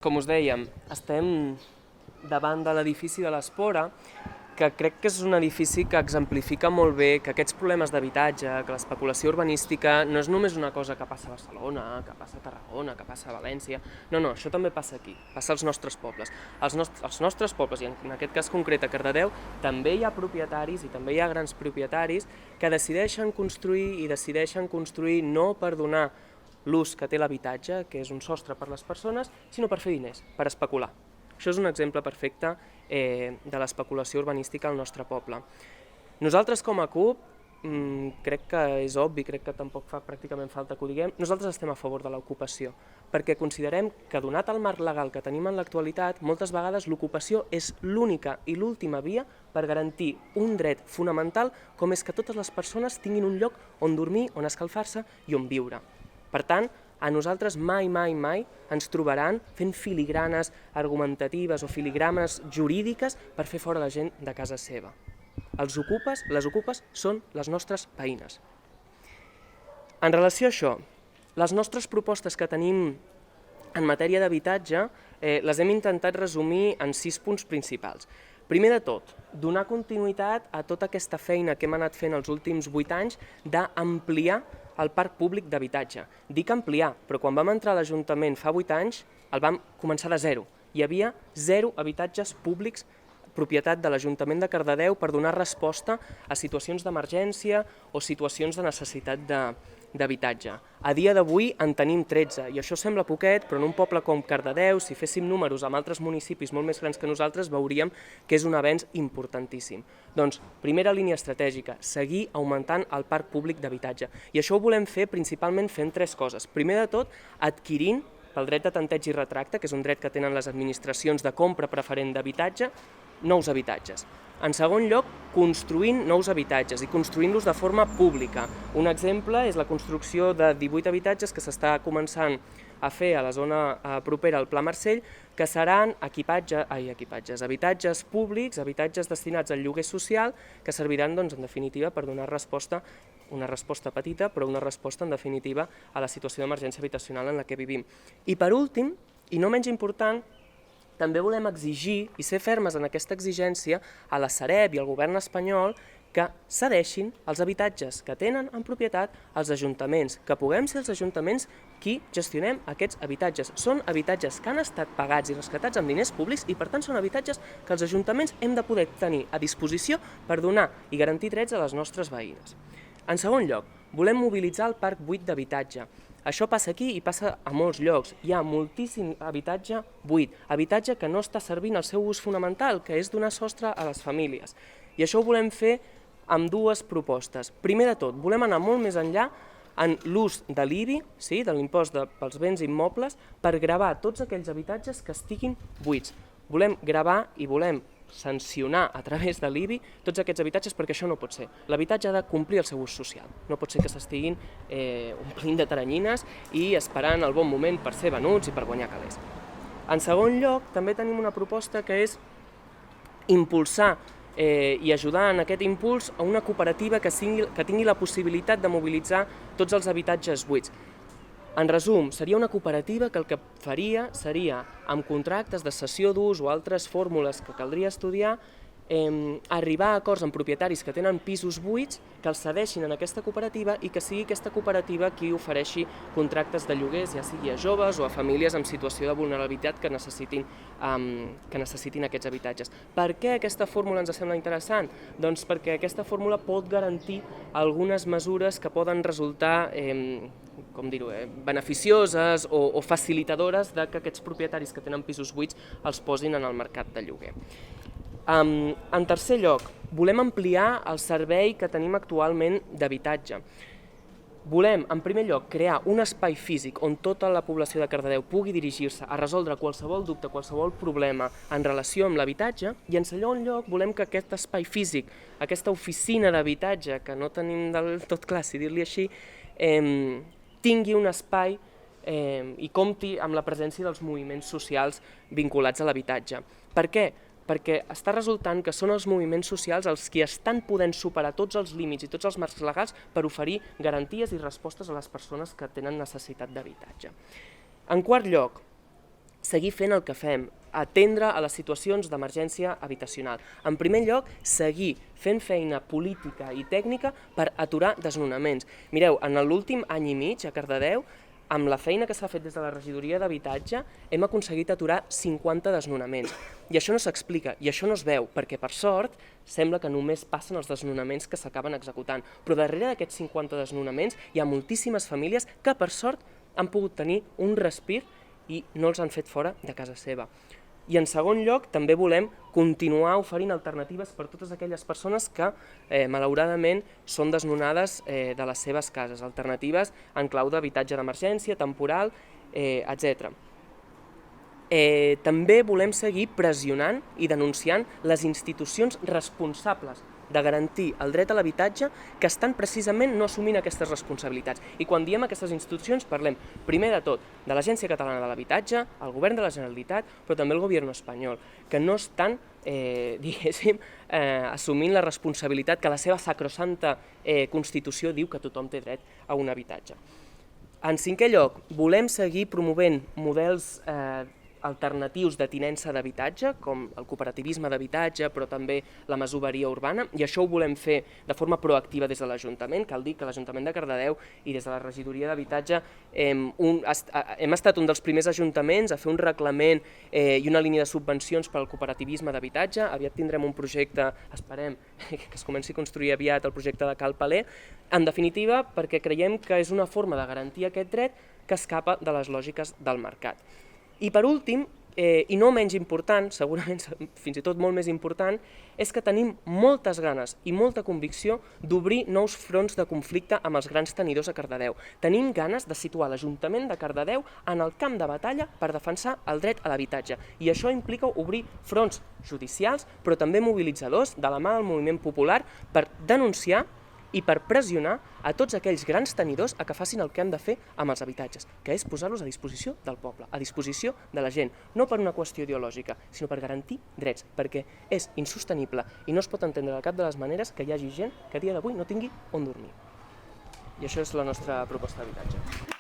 Com us dèiem, estem davant de l'edifici de l'Espora, que crec que és un edifici que exemplifica molt bé que aquests problemes d'habitatge, que l'especulació urbanística no és només una cosa que passa a Barcelona, que passa a Tarragona, que passa a València. No, això també passa aquí, passa als nostres pobles. Als nostres pobles, i en aquest cas concret a Cardedeu, també hi ha propietaris i també hi ha grans propietaris que decideixen construir no per donar l'ús que té l'habitatge, que és un sostre per les persones, sinó per fer diners, per especular. Això és un exemple perfecte de l'especulació urbanística al nostre poble. Nosaltres com a CUP, crec que és obvi, crec que tampoc fa pràcticament falta que ho diguem, nosaltres estem a favor de l'ocupació, perquè considerem que donat el marc legal que tenim en l'actualitat, moltes vegades l'ocupació és l'única i l'última via per garantir un dret fonamental com és que totes les persones tinguin un lloc on dormir, on escalfar-se i on viure. Per tant, a nosaltres mai ens trobaran fent filigranes argumentatives o filigranes jurídiques per fer fora la gent de casa seva. Les ocupes són les nostres veïnes. En relació a això, les nostres propostes que tenim en matèria d'habitatge les hem intentat resumir en 6 punts principals. Primer de tot, donar continuïtat a tota aquesta feina que hem anat fent els últims 8 anys d'ampliar el parc públic d'habitatge. Dic ampliar, però quan vam entrar a l'Ajuntament fa 8 anys el vam començar de zero. Hi havia 0 habitatges públics propietat de l'Ajuntament de Cardedeu per donar resposta a situacions d'emergència o situacions de necessitat d'habitatge. A dia d'avui en tenim 13, i això sembla poquet, però en un poble com Cardedeu, si féssim números amb altres municipis molt més grans que nosaltres, veuríem que és un avenç importantíssim. Doncs, primera línia estratègica, seguir augmentant el parc públic d'habitatge. I això ho volem fer principalment fent 3 coses. Primer de tot, adquirint pel dret de tanteig i retracte, que és un dret que tenen les administracions de compra preferent d'habitatge, nous habitatges. En segon lloc, construint nous habitatges i construint-los de forma pública. Un exemple és la construcció de 18 habitatges que s'està començant a fer a la zona propera al Pla Marcell, que seran habitatges públics, habitatges destinats al lloguer social, que serviran, en definitiva, per donar resposta, una resposta petita, però una resposta, en definitiva, a la situació d'emergència habitacional en la que vivim. I per últim, i no menys important, també volem exigir i ser fermes en aquesta exigència a la Sareb i al govern espanyol que cedeixin els habitatges que tenen en propietat als ajuntaments, que puguem ser els ajuntaments qui gestionem aquests habitatges. Són habitatges que han estat pagats i rescatats amb diners públics i per tant són habitatges que els ajuntaments hem de poder tenir a disposició per donar i garantir drets a les nostres veïnes. En segon lloc, volem mobilitzar el parc buit d'habitatge. Això passa aquí i passa a molts llocs. Hi ha moltíssim habitatge buit, habitatge que no està servint el seu ús fonamental, que és donar sostre a les famílies. I això ho volem fer amb 2 propostes. Primer de tot, volem anar molt més enllà en l'ús de l'IBI, de l'impost pels béns immobles, per gravar tots aquells habitatges que estiguin buits. Volem gravar i volem sancionar a través de l'IBI tots aquests habitatges perquè això no pot ser. L'habitatge ha de complir el seu ús social. No pot ser que s'estiguin omplint de teranyines i esperant el bon moment per ser venuts i per guanyar calés. En segon lloc, també tenim una proposta que és impulsar i ajudar en aquest impuls a una cooperativa que tingui la possibilitat de mobilitzar tots els habitatges buits. En resum, seria una cooperativa que el que faria seria, amb contractes de cessió d'ús o altres fórmules que caldria estudiar, arribar a acords amb propietaris que tenen pisos buits, que els cedeixin en aquesta cooperativa i que sigui aquesta cooperativa qui ofereixi contractes de lloguers, ja sigui a joves o a famílies en situació de vulnerabilitat que necessitin aquests habitatges. Per què aquesta fórmula ens sembla interessant? Doncs perquè aquesta fórmula pot garantir algunes mesures que poden resultar beneficioses o facilitadores de que aquests propietaris que tenen pisos buits els posin en el mercat de lloguer. En tercer lloc, volem ampliar el servei que tenim actualment d'habitatge. Volem, en primer lloc, crear un espai físic on tota la població de Cardedeu pugui dirigir-se a resoldre qualsevol dubte, qualsevol problema en relació amb l'habitatge, i en segon lloc volem que aquest espai físic, aquesta oficina d'habitatge, que no tenim del tot clar si dir-li així, tingui un espai i compti amb la presència dels moviments socials vinculats a l'habitatge. Per què? Perquè està resultant que són els moviments socials els qui estan podent superar tots els límits i tots els marcs legals per oferir garanties i respostes a les persones que tenen necessitat d'habitatge. En quart lloc, seguir fent el que fem, atendre a les situacions d'emergència habitacional. En primer lloc, seguir fent feina política i tècnica per aturar desnonaments. Mireu, en l'últim any i mig a Cardedeu, amb la feina que s'ha fet des de la regidoria d'habitatge, hem aconseguit aturar 50 desnonaments. I això no s'explica, i això no es veu, perquè per sort sembla que només passen els desnonaments que s'acaben executant. Però darrere d'aquests 50 desnonaments hi ha moltíssimes famílies que per sort han pogut tenir un respir i no els han fet fora de casa seva. I en segon lloc, també volem continuar oferint alternatives per a totes aquelles persones que, malauradament, són desnonades de les seves cases, alternatives en clau d'habitatge d'emergència, temporal, etc. També volem seguir pressionant i denunciant les institucions responsables de garantir el dret a l'habitatge que estan precisament no assumint aquestes responsabilitats. I quan diem aquestes institucions parlem, primer de tot, de l'Agència Catalana de l'Habitatge, el Govern de la Generalitat, però també el Govern espanyol, que no estan, diguéssim, assumint la responsabilitat que la seva sacrosanta Constitució diu que tothom té dret a un habitatge. En cinquè lloc, volem seguir promovent models alternatius de tinença d'habitatge, com el cooperativisme d'habitatge, però també la masoveria urbana, i això ho volem fer de forma proactiva des de l'Ajuntament. Cal dir que l'Ajuntament de Cardedeu i des de la regidoria d'habitatge hem estat un dels primers ajuntaments a fer un reglament i una línia de subvencions per al cooperativisme d'habitatge. Aviat tindrem un projecte, esperem que es comenci a construir aviat el projecte de Cal Paler, en definitiva perquè creiem que és una forma de garantir aquest dret que escapa de les lògiques del mercat. I per últim, i no menys important, segurament fins i tot molt més important, és que tenim moltes ganes i molta convicció d'obrir nous fronts de conflicte amb els grans tenidors a Cardedeu. Tenim ganes de situar l'Ajuntament de Cardedeu en el camp de batalla per defensar el dret a l'habitatge. I això implica obrir fronts judicials, però també mobilitzadors de la mà del moviment popular per denunciar i per pressionar a tots aquells grans tenidors a que facin el que han de fer amb els habitatges, que és posar-los a disposició del poble, a disposició de la gent, no per una qüestió ideològica, sinó per garantir drets, perquè és insostenible i no es pot entendre de cap de les maneres que hi hagi gent que a dia d'avui no tingui on dormir. I això és la nostra proposta d'habitatge.